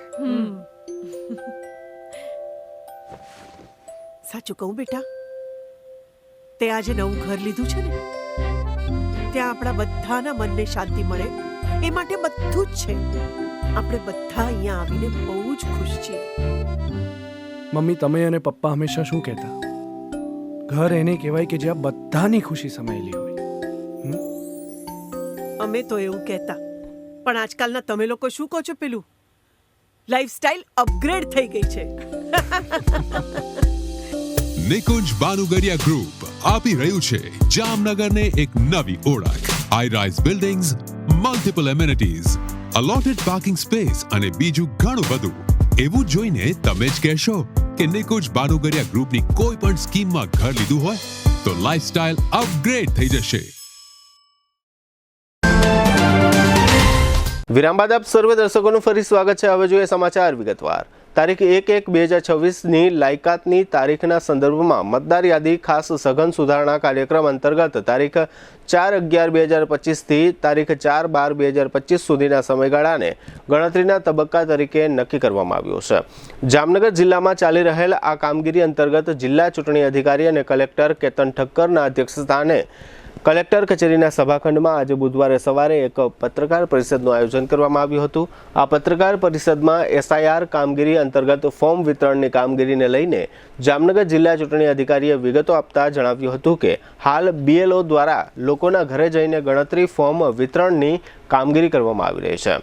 સાચું કહું બેટા, તે આજે નવું ઘર લીધું છે ને, ત્યાં આપણા બધાના મનને શાંતિ મળે એ માટે બધું જ છે. આપણે બધા અહીંયા આવીને બહુ જ ખુશ છીએ. મમ્મી, તમે અને પપ્પા હંમેશા શું કહેતા? ઘર એને કહેવાય કે જ્યાં બધાની ખુશી સમાયેલી હોય. અમે તો એવું કહેતા, પણ આજકાલના તમે લોકો શું કહો છો? પેલું લાઈફસ્ટાઈલ અપગ્રેડ થઈ ગઈ છે. નિકુંજ બાનુગરિયા ગ્રુપ આપી રહ્યું છે જામનગરને એક નવી ઓળખ. High rise buildings, multiple amenities, allotted parking space અને બીજું ઘણું બધું. એવું જોઈને તમે જ કહેશો કે નિકુંજ બાનુગરિયા ગ્રુપની કોઈ પણ સ્કીમમાં ઘર લીધું હોય તો લાઈફસ્ટાઈલ અપગ્રેડ થઈ જશે. વિરામ બાદ આપ સર્વે દર્શકોનું ફરી સ્વાગત છે. હવે જોઈએ સમાચાર વિગતવાર. તારીખ 1/1/2026ની લાયકાતની તારીખના સંદર્ભમાં મતદાર યાદી ખાસ સઘન સુધારણા કાર્યક્રમ અંતર્ગત તારીખ 4/11/2025થી તારીખ 4/12/2025 સુધીના સમયગાળાને ગણતરીના તબક્કા તરીકે નક્કી કરવામાં આવ્યો છે. જામનગર જિલ્લામાં ચાલી રહેલ આ કામગીરી અંતર્ગત જિલ્લા ચૂંટણી અધિકારી અને કલેક્ટર કેતન ઠક્કરના અધ્યક્ષસ્થાને કલેક્ટર કચેરીના સભાખંડમાં આજે બુધવારે સવારે એક પત્રકાર પરિષદનું આયોજન કરવામાં આવ્યું હતું. આ પત્રકાર પરિષદમાં SIR કામગીરી અંતર્ગત ફોર્મ વિતરણની કામગીરીને લઈને જામનગર જિલ્લા ચૂંટણી અધિકારીએ વિગતો આપતા જણાવ્યું હતું કે હાલ BLO દ્વારા લોકોના ઘરે જઈને ગણતરી ફોર્મ વિતરણની કામગીરી કરવામાં આવી રહી છે.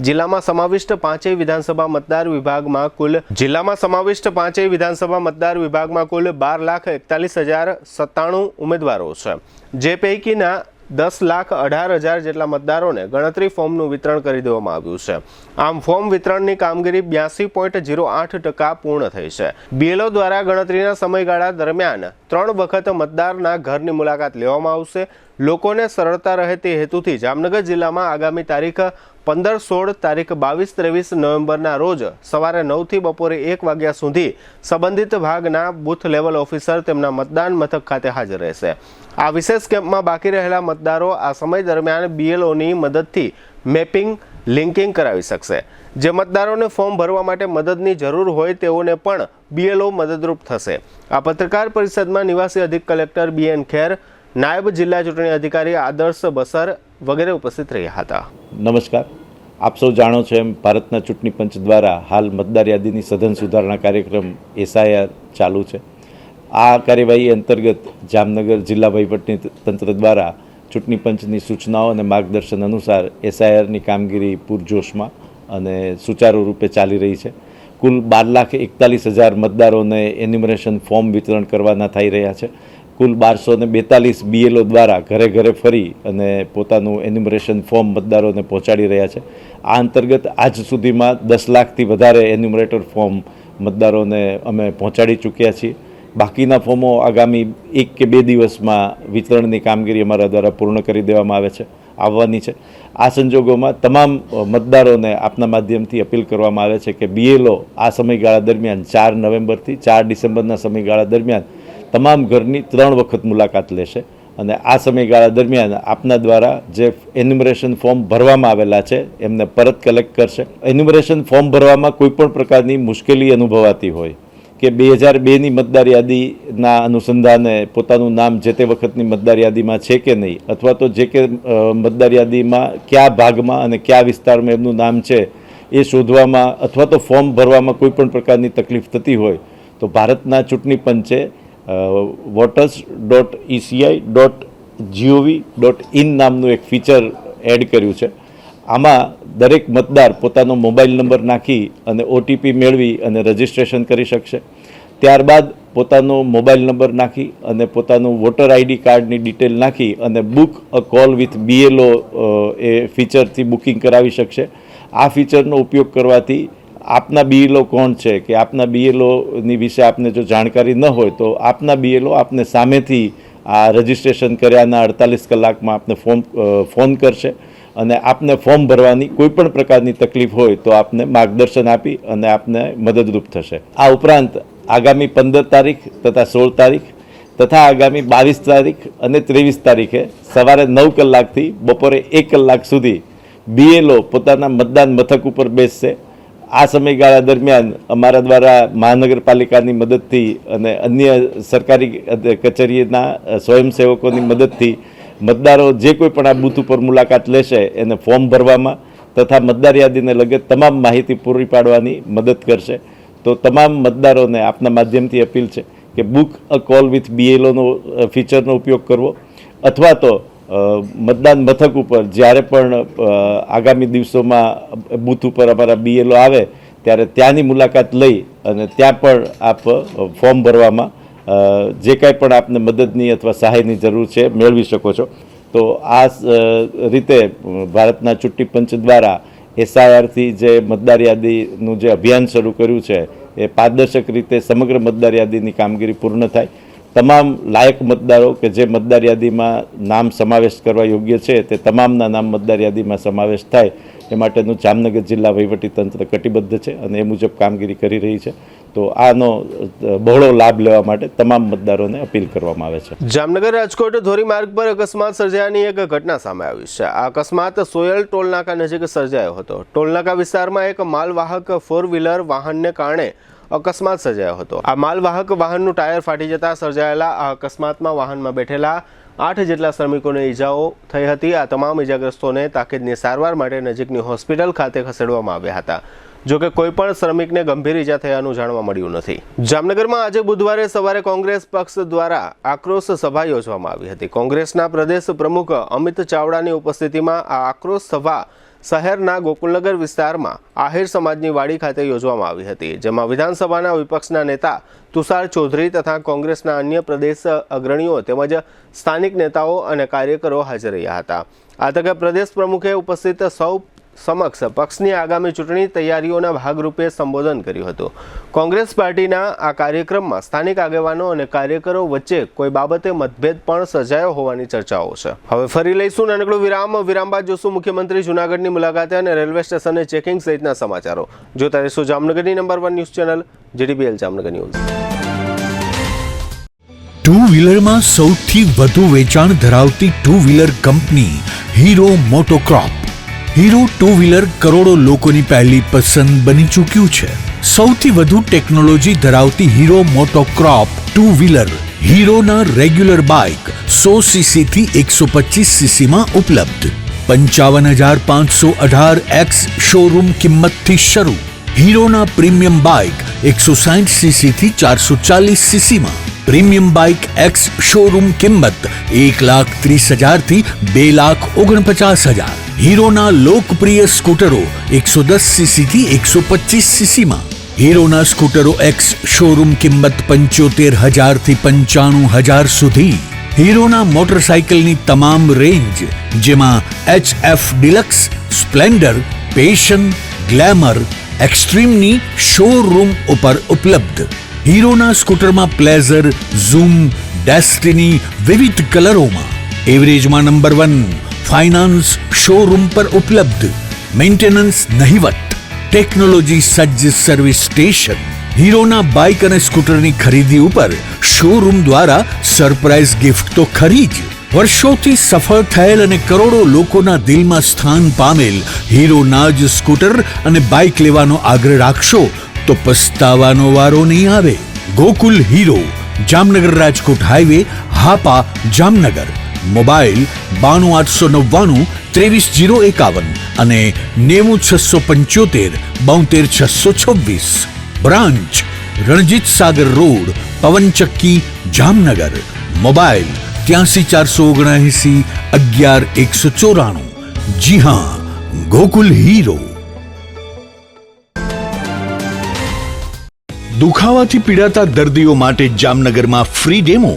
જિલ્લામાં સમાવિષ્ટ 5 વિધાનસભા મતદાર વિભાગમાં કુલ 12,41,097 ઉમેદવારો છે, જે પૈકીના 10,18,000 જેટલા મતદારોને ગણતરી ફોર્મનું વિતરણ કરી દેવામાં આવ્યું છે. આમ ફોર્મ વિતરણની કામગીરી 82.08% પૂર્ણ થઈ છે. BLO દ્વારા ગણતરીના સમયગાળા દરમિયાન 3 વખત મતદારના ઘરની મુલાકાત લેવામાં આવશે. લોકોને સરળતા રહે તે હેતુથી જામનગર જિલ્લામાં આગામી તારીખ 15, 16, તારીખ 22, 23 નવેમ્બરના રોજ સવારે 9 થી બપોરે 1 વાગ્યા સુધી સંબંધિત ભાગના બૂથ લેવલ ઓફિસર તેમના મતદાન મથક ખાતે હાજર રહેશે. આ વિશેષ કેમ્પમાં બાકી રહેલા મતદારો આ સમય દરમિયાન BLOની મદદથી મેપિંગ, લિંકિંગ કરાવી શકશે. જે મતદારોને ફોર્મ ભરવા માટે મદદની જરૂર હોય તેઓને પણ BLO મદદરૂપ થશે. આ પત્રકાર પરિષદમાં નિવાસી અધિક કલેક્ટર BN ખેર, નાયબ જિલ્લા ચૂંટણી અધિકારી આદર્શ બસર વગેરે ઉપસ્થિત રહ્યા હતા. નમસ્કાર. આપ સૌ જાણો છો એમ ભારતના ચૂંટણી પંચ દ્વારા હાલ મતદાર યાદીની સઘન સુધારણા કાર્યક્રમ SIR ચાલુ છે. આ કાર્યવાહી અંતર્ગત જામનગર જિલ્લા વહીવટી તંત્ર દ્વારા ચૂંટણી પંચની સૂચનાઓ અને માર્ગદર્શન અનુસાર SIRની કામગીરી પૂરજોશમાં અને સુચારુ રૂપે ચાલી રહી છે. કુલ 12,41,000 મતદારોને એન્યુમરેશન ફોર્મ વિતરણ કરવાના થઈ રહ્યા છે. કુલ 1242 BLO દ્વારા ઘરે ઘરે ફરી અને પોતાનું એન્યુમરેશન ફોર્મ મતદારોને પહોંચાડી રહ્યા છે. આ અંતર્ગત આજ સુધીમાં 10 લાખથી વધારે એન્યુમરેટર ફોર્મ મતદારોને અમે પહોંચાડી ચૂક્યા છીએ. બાકીના ફોર્મો આગામી 1 કે 2 દિવસમાં વિતરણની કામગીરી અમારા દ્વારા પૂર્ણ કરી દેવામાં આવવાની છે. આ સંજોગોમાં તમામ મતદારોને આપના માધ્યમથી અપીલ કરવામાં આવે છે કે BLO આ સમયગાળા દરમિયાન 4 નવેમ્બરથી 4 ડિસેમ્બરના સમયગાળા દરમિયાન તમામ ઘરની 3 વખત મુલાકાત લેશે અને આ સમયગાળા દરમિયાન આપના દ્વારા જે એન્યુમરેશન ફોર્મ ભરવામાં આવેલા છે એમને પરત કલેક્ટ કરશે. એન્યુમરેશન ફોર્મ ભરવામાં કોઈપણ પ્રકારની મુશ્કેલી અનુભવાતી હોય કે 2002ની મતદાર યાદીના અનુસંધાને પોતાનું નામ જે તે વખતની મતદાર યાદીમાં છે કે નહીં, અથવા તો જે કે મતદાર યાદીમાં કયા ભાગમાં અને કયા વિસ્તારમાં એમનું નામ છે એ શોધવામાં અથવા તો ફોર્મ ભરવામાં કોઈપણ પ્રકારની તકલીફ થતી હોય તો ભારતના ચૂંટણી પંચે voters.eci.gov.in નામનું એક ફીચર એડ કર્યું છે. આમાં દરેક મતદાર પોતાનો મોબાઈલ નંબર નાખી અને OTP મેળવી અને રજિસ્ટ્રેશન કરી શકશે. ત્યારબાદ પોતાનો મોબાઈલ નંબર નાખી અને પોતાનું વોટર ID કાર્ડની ડિટેલ નાખી અને book a call with BLO એ ફીચરથી બુકિંગ કરાવી શકશે. આ ફીચરનો ઉપયોગ કરવાથી આપના BLO કોણ છે કે આપના BLOની વિશે આપને જો જાણકારી ન હોય તો આપના BLO આપને સામેથી આ રજિસ્ટ્રેશન કર્યાના 48 કલાકમાં આપને ફોન કરશે અને આપને ફોર્મ ભરવાની કોઈપણ પ્રકારની તકલીફ હોય તો આપને માર્ગદર્શન આપી અને આપને મદદરૂપ થશે. આ ઉપરાંત આગામી 15 તારીખ તથા 16 તારીખ તથા આગામી 22 તારીખ અને 23 તારીખે સવારે 9 કલાકથી બપોરે 1 કલાક સુધી BLO પોતાના મતદાન મથક ઉપર બેસશે. આ સમયગાળા દરમિયાન અમારા દ્વારા મહાનગરપાલિકાની મદદથી અને અન્ય સરકારી કચેરીના સ્વયંસેવકોની મદદથી મતદારો જે કોઈ પણ આ બૂથ ઉપર મુલાકાત લેશે એને ફોર્મ ભરવામાં તથા મતદાર યાદીને લગત તમામ માહિતી પૂરી પાડવાની મદદ કરશે. તો તમામ મતદારોને આપના માધ્યમથી અપીલ છે કે બુક અ કોલ વિથ BLOનો ફીચરનો ઉપયોગ કરવો અથવા તો મતદાન મથક ઉપર જ્યારે પણ આગામી દિવસોમાં બૂથ ઉપર અમારા BLO આવે ત્યારે ત્યાંની મુલાકાત લઈ અને ત્યાં પણ આપ ફોર્મ ભરવામાં જે કાંઈ પણ આપને મદદની અથવા સહાયની જરૂર છે મેળવી શકો છો. તો આ રીતે ભારતના ચૂંટણી પંચ દ્વારા SIRથી જે મતદાર યાદીનું જે અભિયાન શરૂ કર્યું છે એ પારદર્શક રીતે સમગ્ર મતદાર યાદીની કામગીરી પૂર્ણ થાય. તમામ લાયક મતદારો કે જે મતદાર યાદીમાં નામ સમાવેશ કરવા યોગ્ય છે તે તમામના નામ મતદાર યાદીમાં સમાવેશ થાય એ માટેનું જામનગર જિલ્લા વહીવટી તંત્ર કટિબદ્ધ છે અને એ મુજબ કામગીરી કરી રહી છે. તો આનો બહોળો લાભ લેવા માટે તમામ મતદારોને અપીલ કરવામાં આવે છે. જામનગર રાજકોટ ધોરીમાર્ગ પર અકસ્માત સર્જાયાની એક ઘટના સામે આવી છે. આ અકસ્માત સોયલ ટોલનાકા નજીક સર્જાયો હતો. ટોલનાકા વિસ્તારમાં એક માલવાહક 4-વ્હીલર વાહનને કારણે અકસ્માત સર્જાયો હતો. આ માલવાહક વાહનનું ટાયર ફાટી જતા સર્જાયેલા આ અકસ્માતમાં વાહનમાં બેઠેલા 8 જેટલા શ્રમિકોને ઈજાઓ થઈ હતી. આ તમામ ઈજાગ્રસ્તોને તાકીદની સારવાર માટે નજીકની હોસ્પિટલ ખાતે ખસેડવામાં આવ્યા હતા. જોકે કોઈ પણ શ્રમિકને ગંભીર ઈજા થયાનું જાણવા મળ્યું નથી. જામનગરમાં આજે બુધવારે સવારે કોંગ્રેસ પક્ષ દ્વારા આક્રોશ સભા યોજવામાં આવી હતી. કોંગ્રેસના પ્રદેશ પ્રમુખ અમિત ચાવડાની ઉપસ્થિતિમાં આ આક્રોશ સભા શહેરના ગોકુલનગર વિસ્તારમાં આહિર સમાજની વાડી ખાતે યોજવામાં આવી હતી, જેમાં વિધાનસભાના વિપક્ષના નેતા તુષાર ચૌધરી તથા કોંગ્રેસના અન્ય પ્રદેશ અગ્રણીઓ તેમજ સ્થાનિક નેતાઓ અને કાર્યકરો હાજર રહ્યા હતા. આ તકે પ્રદેશ પ્રમુખે ઉપસ્થિત સૌ સમક્ષ પક્ષની આગામી ચૂંટણી તૈયારીઓના ભાગરૂપે સંબોધન કર્યું હતું. કોંગ્રેસ પાર્ટીના આ કાર્યક્રમમાં સ્થાનિક આગેવાનો અને કાર્યકરો વચ્ચે કોઈ બાબતે મતભેદ પણ સર્જાયો હોવાની ચર્ચાઓ છે. હવે ફરી લઈશું નાનકડું વિરામ બાદ જોશું મુખ્યમંત્રી જૂનાગઢની મુલાકાતે અને રેલવે સ્ટેશને ચેકિંગ સહિતના સમાચારો. જોતા રહેશું જામનગરની number 1 news channel JDBL Jamnagar news. Two વ્હીલરમાં સૌથી વધુ વેચાણ ધરાવતી two wheeler company Hero MotoCorp. Hero two wheeler કરોડો લોકોની પહેલી પસંદ બની ચૂક્યું છે. સૌથી વધુ ટેકનોલોજી ધરાવતી હીરો મોટોક્રોપ ટુ વ્હીલર હીરોના રેગ્યુલર બાઇક 100cc થી 125cc માં ઉપલબ્ધ. 55,518 શોરૂમ કિંમતથી શરૂ. હીરોના પ્રીમિયમ બાઇક 160cc થી 440cc માં. પ્રીમિયમ બાઇક એક્સ શોરૂમ કિંમત 1,30,000 થી 2,49,000. હીરોના લોકપ્રિય સ્કૂટરો 110cc થી 125cc માં. હીરોના સ્કૂટરો એક્સ શોરૂમ કિંમત 75,000 થી 95,000 સુધી. હીરોના મોટરસાઇકલની તમામ રેન્જ જેમાં HF deluxe, Splendor, Passion, Glamour, એક્સ્ટ્રીમની શોરૂમ ઉપર ઉપલબ્ધ. હીરોના સ્કૂટરમાં પ્લેઝર, ઝૂમ, ડેસ્ટિની વિવિધ કલરોમાં. એવરેજમાં નંબર 1. ફાઇનાન્સ શોરૂમ પર ઉપલબ્ધ. મેન્ટેનન્સ નહિવત. ટેકનોલોજી સજ્જ સર્વિસ સ્ટેશન. હીરોના બાઇક અને સ્કૂટરની ખરીદી ઉપર શોરૂમ દ્વારા સરપ્રાઇઝ ગિફ્ટ તો ખરી જ. વર્ષોથી સફળ થયેલ અને કરોડો લોકોના દિલમાં સ્થાન પામેલ હીરોના જ સ્કૂટર અને બાઇક લેવાનો આગ્રહ રાખશો તો પસ્તાવાનો વારો નહીં આવે. Gokul Hero, Jamnagar Rajkot highway, Hapa, Jamnagar. Mobile 92 899 23 051 અને 90 675 72 626. Branch Ranjit Sagar road, પવનચક્કી, Jamnagar. Mobile 83 479 11 194. જી હા, ગોકુલ હીરો. દુખાવાથી પીડાતા દર્દીઓ માટે જામનગરમાં ફ્રી ડેમો.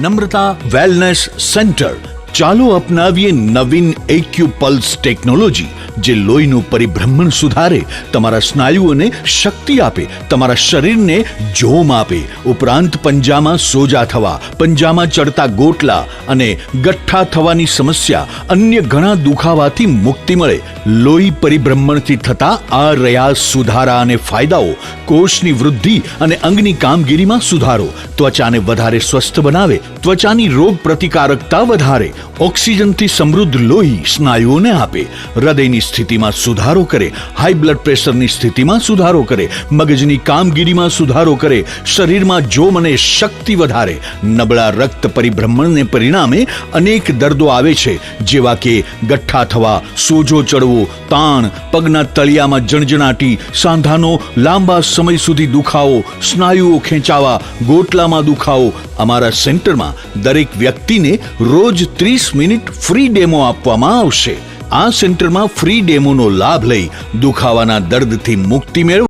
નમ્રતા વેલનેસ સેન્ટર. ચાલો અપનાવીએ નવીન એક્યુપલ્સ ટેકનોલોજી જે લોહીનું પરિભ્રમણ સુધારે, તમારા સ્નાયુઓને શક્તિ આપે, તમારા શરીરને જોમ આપે. ઉપરાંત પંજામાં સોજા થવા, પંજામાં ચડતા ગોટલા અને ગઠ્ઠા થવાની સમસ્યા, અન્ય ઘણા દુખાવાથી મુક્તિ મળે. લોહી પરિભ્રમણથી થતા આ રહ્યા સુધારા અને ફાયદાઓ. કોષની વૃદ્ધિ અને અંગની કામગીરીમાં સુધારો. ત્વચાને વધારે સ્વસ્થ બનાવે, ત્વચાની રોગ પ્રતિકારકતા વધારે. ઓક્સિજનથી સમૃદ્ધ લોહી સ્નાયુઓને આપે. હૃદયની સ્થિતિમાં સુધારો કરે, હાઈ બ્લડ પ્રેશરની સ્થિતિમાં સુધારો કરે, મગજની કામગીરીમાં સુધારો કરે, શરીરમાં જોમ અને શક્તિ વધારે. નબળા રક્ત પરિભ્રમણને પરિણામે અનેક દર્દો આવે છે જેવા કે ગઠ્ઠા થવા, સોજો ચડવો, તાણ, પગના તળિયામાં જણજણાટી, સાંધાનો લાંબા સમય સુધી દુખાવો, સ્નાયુઓ ખેંચાવા, ગોટલામાં દુખાવો. અમારા સેન્ટરમાં દરેક વ્યક્તિને રોજ 30 મિનિટ ફ્રી ડેમો આપવામાં આવશે. આ સેન્ટરમાં ફ્રી ડેમોનો લાભ લઈ દુખાવાના દર્દથી મુક્તિ મેળવો.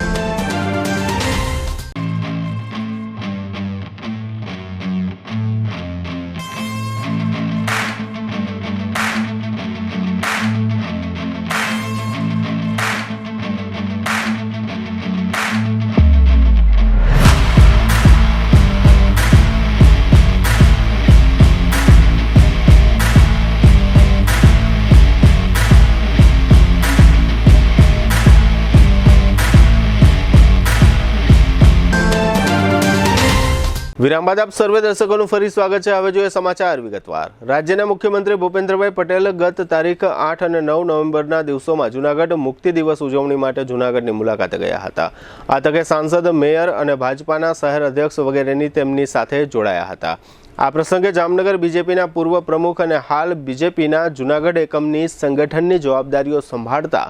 વિરામ બાદ આપ સર્વે દર્શકોનું ફરી સ્વાગત છે. હવે જોઈએ સમાચાર વિગતવાર. રાજ્યના મુખ્યમંત્રી ભૂપેન્દ્રભાઈ પટેલ ગત તારીખ 8 અને 9 નવેમ્બરના દિવસોમાં જૂનાગઢ મુક્તિ દિવસ ઉજવણી માટે જૂનાગઢની મુલાકાતે ગયા હતા. આ તકે સાંસદ, મેયર અને ભાજપાના શહેર અધ્યક્ષ વગેરેની તેમની સાથે જોડાયા હતા. આ પ્રસંગે જામનગર બીજેપીના પૂર્વ પ્રમુખ અને હાલ બીજેપીના જૂનાગઢ એકમની સંગઠનની જવાબદારીઓ સંભાળતા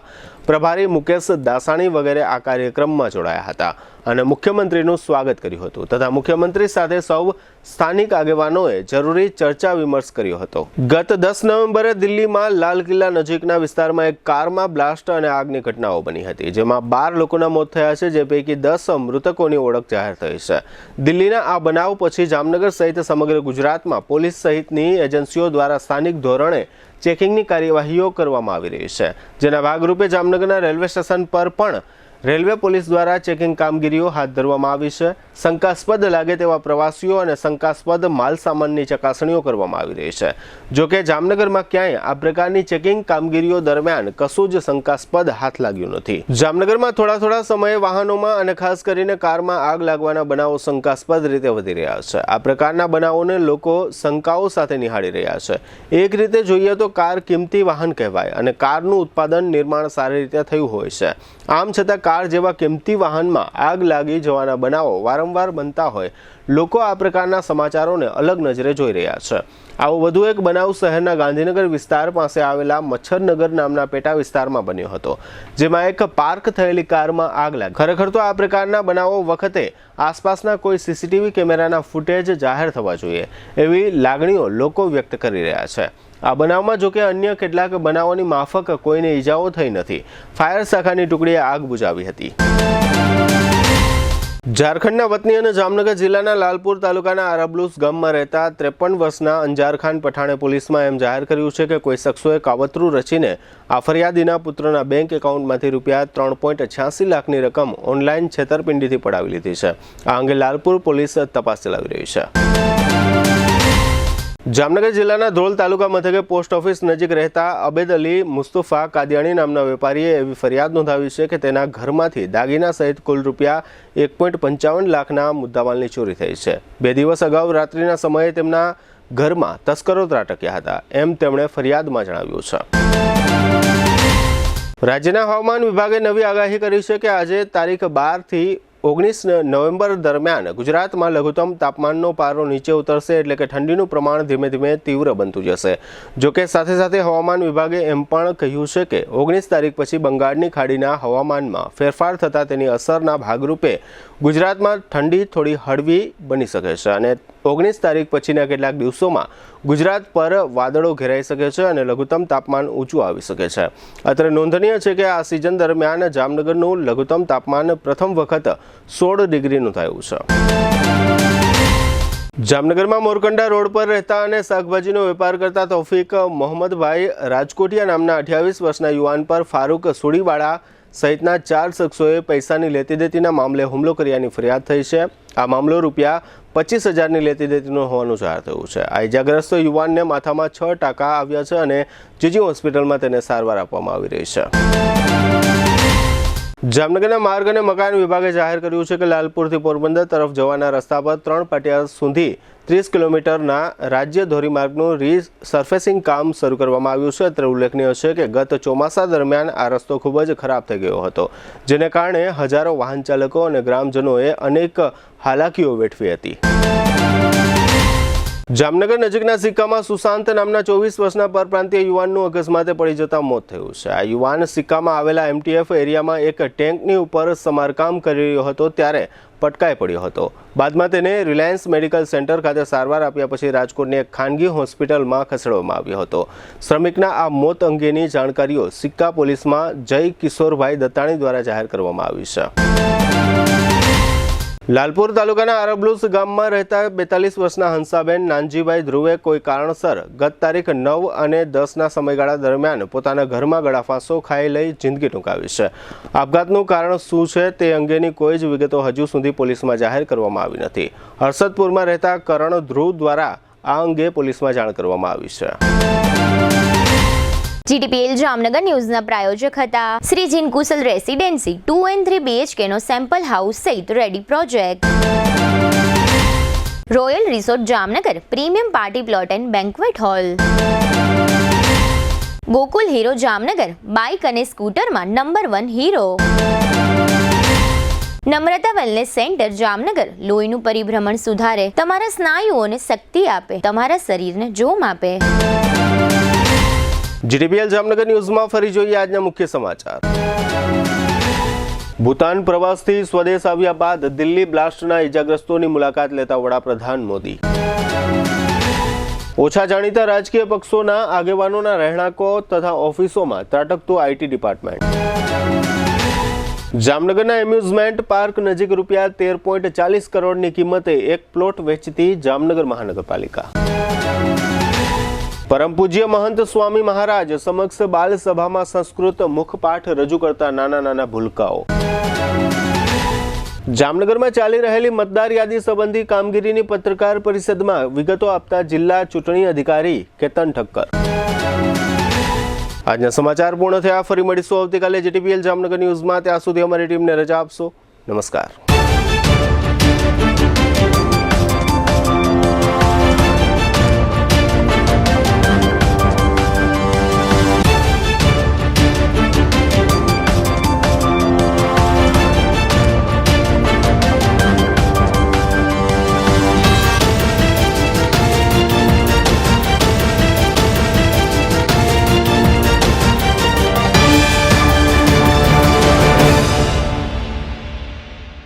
પ્રભારી મુકેશ દાસાણી વગેરે આ કાર્યક્રમમાં જોડાયા હતા અને મુખ્યમંત્રીનું સ્વાગત કર્યું હતું તથા મુખ્યમંત્રી સાથે સૌ સ્થાનિક આગેવાનોએ જરૂરી ચર્ચા વિમર્શ કર્યો હતો. ગત 10 નવેમ્બરે દિલ્હીમાં લાલ કિલ્લા નજીકના વિસ્તારમાં એક કારમાં બ્લાસ્ટ અને આગની ઘટનાઓ બની હતી જેમાં 12 લોકોના મોત થયા છે, જે પૈકી 10 મૃતકોની ઓળખ જાહેર થઈ છે. દિલ્હીના આ બનાવ પછી જામનગર સહિત સમગ્ર ગુજરાતમાં પોલીસ સહિતની એજન્સીઓ દ્વારા સ્થાનિક ધોરણે ચેકિંગની કાર્યવાહીઓ કરવામાં આવી રહી છે, જેના ભાગરૂપે જામનગરના રેલવે સ્ટેશન પર પણ રેલવે પોલીસ દ્વારા ચેકિંગ કામગીરીઓ હાથ ધરવામાં આવી છે. શંકાસ્પદ લાગે તેવા પ્રવાસીઓ અને શંકાસ્પદ માલ સામાનની ચકાસણીઓ કરવામાં આવી રહી છે. જોકે જામનગરમાં ક્યાંય આ પ્રકારની ચેકિંગ કામગીરીઓ દરમિયાન કશું જ શંકાસ્પદ હાથ લાગ્યું નથી. જામનગરમાં થોડા સમયે વાહનોમાં અને ખાસ કરીને કારમાં આગ લાગવાના બનાવો શંકાસ્પદ રીતે વધી રહ્યા છે. આ પ્રકારના બનાવોને લોકો શંકાઓ સાથે નિહાળી રહ્યા છે. એક રીતે જોઈએ તો કાર કિંમતી વાહન કહેવાય અને કારનું ઉત્પાદન નિર્માણ સારી રીતે થયું હોય છે. આમ છતાં કાર જેવા કિંમતી વાહનમાં આગ લાગી જવાના બનાવો વારંવાર બનતા હોય લોકો આ પ્રકારના સમાચારોને અલગ નજરે જોઈ રહ્યા છે. આવો વધુ એક બનાવ શહેરના ગાંધીનગર વિસ્તાર પાસે આવેલા મચ્છરનગર નામના પેટા વિસ્તારમાં બન્યો હતો, જેમાં એક પાર્ક થયેલી કારમાં આગ લાગી. ખરેખર તો આ પ્રકારના બનાવો વખતે આસપાસના કોઈ સીસીટીવી કેમેરાના ફૂટેજ જાહેર થવા જોઈએ એવી લાગણીઓ લોકો વ્યક્ત કરી રહ્યા છે. આ બનાવમાં જોકે અન્ય કેટલાક બનાવોની માફક કોઈને ઈજાઓ થઈ નથી. ફાયર શાખાની ટુકડીએ આગ બુઝાવી હતી. ઝારખંડના વતની અને જામનગર જિલ્લાના લાલપુર તાલુકાના આરબલુસ ગામમાં રહેતા 53 વર્ષના અંજાર ખાન પઠાણે પોલીસમાં એમ જાહેર કર્યું છે કે કોઈ શખ્સોએ કાવતરું રચીને આ ફરિયાદીના પુત્રના બેંક એકાઉન્ટમાંથી રૂપિયા 3.86 લાખની રકમ ઓનલાઈન છેતરપિંડીથી પડાવી લીધી છે. આ અંગે લાલપુર પોલીસ તપાસ ચલાવી રહી છે. જામનગર જિલ્લાના ધ્રોલ તાલુકા મથકે પોસ્ટ ઓફિસ નજીક રહેતા અબેદ અલી મુસ્તફા કાદિયાણી નામના વેપારીએ એવી ફરિયાદ નોંધાવી છે કે તેના ઘરમાંથી દાગીના સહિત કુલ રૂપિયા 1.55 લાખના મુદ્દામાલની ચોરી થઈ છે. 2 દિવસ અગાઉ રાત્રિના સમયે તેમના ઘરમાં તસ્કરો ત્રાટક્યા હતા, એમ તેમણે ફરિયાદમાં જણાવ્યું છે. રાજ્યના હવામાન વિભાગે નવી આગાહી કરી છે કે આજે તારીખ 12 થી 19 નવેમ્બર દરમિયાન ગુજરાતમાં લઘુત્તમ તાપમાનનો પારો નીચે ઉતરશે, એટલે કે ઠંડીનું પ્રમાણ ધીમે ધીમે તીવ્ર બનતું જશે. જોકે સાથે હવામાન વિભાગે એમ પણ કહ્યું છે કે 19 તારીખ પછી બંગાળની ખાડીના હવામાનમાં ફેરફાર થતાં તેની અસરના ભાગરૂપે ગુજરાતમાં ઠંડી થોડી હળવી બની શકે છે અને 19 તારીખ પછીના કેટલાક દિવસોમાં ગુજરાત પર વાદળો ઘેરાઈ શકે છે અને લઘુત્તમ તાપમાન ઊંચું આવી શકે છે. અત્રે નોંધનીય છે કે આ સિઝન દરમિયાન જામનગરનું લઘુત્તમ તાપમાન પ્રથમ વખત 16 ડિગ્રી નોંધાયું છે. જામનગરમાં મોરકંડા રોડ પર રહેતા અને શાકભાજીનો વેપાર કરતા તૌફિક મોહમ્મદભાઈ રાજકોટિયા નામના 28 વર્ષના યુવાન પર ફારૂક સુડીવાળા સહિતના 4 શખ્સોએ પૈસાની લેતી દેતીના મામલે હુમલો કર્યાની ફરિયાદ થઈ છે. આ મામલો રૂપિયા 25,000ની લેતી દેતીનો હોવાનું જાહેર થયું છે. આ ઇજાગ્રસ્ત યુવાનને માથામાં 6 ટાંકા આવ્યા છે અને જીજી હોસ્પિટલમાં તેને સારવાર આપવામાં આવી રહી છે. જામનગરના માર્ગ અને મકાન વિભાગે જાહેર કર્યું છે કે લાલપુરથી પોરબંદર તરફ જવાના રસ્તા પર 3 પાટિયા સુધી 30 કિલોમીટરના રાજ્ય ધોરીમાર્ગનું રીસર્ફેસિંગ કામ શરૂ કરવામાં આવ્યું છે. અત્રે ઉલ્લેખનીય છે કે ગત ચોમાસા દરમિયાન આ રસ્તો ખૂબ જ ખરાબ થઈ ગયો હતો, જેને કારણે હજારો વાહન ચાલકો અને ગ્રામજનોએ અનેક હાલાકીઓ વેઠવી હતી. જામનગર નજીકના સિક્કામાં સુશાંત નામના 24 વર્ષના પરપ્રાંતીય યુવાનનું અકસ્માતે પડી જતા મોત થયું છે. આ યુવાન સિક્કામાં આવેલા MTF એરિયામાં એક ટેન્કની ઉપર સમારકામ કરી રહ્યો હતો ત્યારે પટકાઈ પડ્યો હતો. બાદમાં તેને રિલાયન્સ મેડિકલ સેન્ટર ખાતે સારવાર આપ્યા પછી રાજકોટની એક ખાનગી હોસ્પિટલમાં ખસેડવામાં આવ્યો હતો. શ્રમિકના આ મોત અંગેની જાણકારીઓ સિક્કા પોલીસમાં જય કિશોરભાઈ દત્તાણી દ્વારા જાહેર કરવામાં આવી છે. લાલપુર તાલુકાના આરબલુસ ગામમાં રહેતા 42 વર્ષના હંસાબેન નાનજીભાઈ ધ્રુવે કોઈ કારણસર ગત તારીખ 9 અને 10ના સમયગાળા દરમિયાન પોતાના ઘરમાં ગળાફાંસો ખાઈ લઈ જિંદગી ટૂંકાવી છે. આપઘાતનું કારણ શું છે તે અંગેની કોઈ જ વિગતો હજુ સુધી પોલીસમાં જાહેર કરવામાં આવી નથી. હર્ષદપુરમાં રહેતા કરણ ધ્રુવ દ્વારા આ અંગે પોલીસમાં જાણ કરવામાં આવી છે. GTPL જામનગર ન્યૂઝના પ્રાયોજક હતા Shri Jinkushal residency 2 and 3 BHK નો સેમ્પલ હાઉસ સહિત ready project. Royal resort Jamnagar premium party plot and banquet hall. Gokul Hero Jamnagar bike અને સ્કૂટરમાં number 1 Hero. Namrata wellness centre Jamnagar લોહીનું પરિભ્રમણ સુધારે, તમારા સ્નાયુઓને શક્તિ આપે, તમારા શરીરને જોમ આપે. GTPL જામનગર ન્યૂઝમાં ફરી જોઈએ આજના મુખ્ય સમાચાર. ભૂતાન પ્રવાસથી સ્વદેશ આવ્યા બાદ દિલ્હી બ્લાસ્ટના ઇજાગ્રસ્તોની મુલાકાત લેતા વડાપ્રધાન મોદી. ઓછા જાણીતા રાજકીય પક્ષોના આગેવાનોના રહેણાંકો તથા ઓફિસોમાં ત્રાટકતું IT ડિપાર્ટમેન્ટ. જામનગરના એમ્યુઝમેન્ટ પાર્ક નજીક રૂપિયા 13.40 કરોડની કિંમતે એક પ્લોટ વેચતી જામનગર મહાનગરપાલિકા. પરમ પૂજ્ય મહંત સ્વામી મહારાજ સમક્ષ બાલ સભામાં સંસ્કૃત મુખપાઠ રજૂ કરતા નાના નાના ભૂલકાઓ. જામનગરમાં ચાલી રહેલી મતદાર યાદી સંબંધી કામગીરીની પત્રકાર પરિષદમાં વિગતો આપતા જિલ્લા ચૂંટણી અધિકારી કેતન ઠક્કર. આજના સમાચાર પૂર્ણ થયા. ફરી મળીશું આવતીકાલે JTPL જામનગર ન્યૂઝમાં. ત્યાં સુધી અમારી ટીમને રજા આપશો. નમસ્કાર.